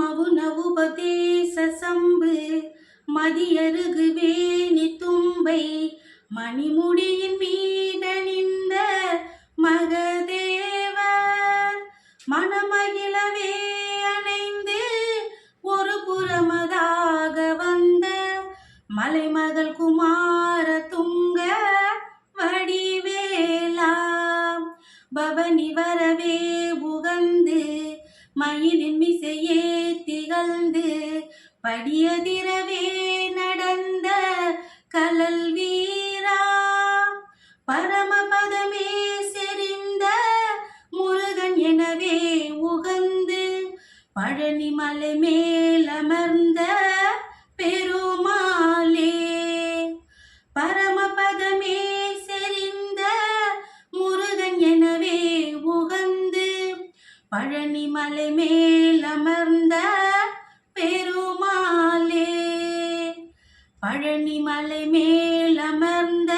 மவுன உபதேச சம்பு மதியருகு வேணி தும்பை மணிமுடியின் மீதணிந்த மகதேவர் மணமகிழவே அணைந்து ஒரு புறமதாக வந்த மலைமகள் குமார துங்க வடிவேலா பவனி வரவே உகந்து மயிலின் மிசையே திகழ்ந்து படியதிரவே நடந்த கலல் வீரா பரமபதமே செறிந்த முருகன் எனவே உகந்து பழனி மலை மேலமர்ந்த பெருமாளே பரமபதமே செறிந்த முருகன் எனவே உகந்து பழனி மலை மேலமர்ந்த பெருமாளே பழனி மலை மேலமர்ந்த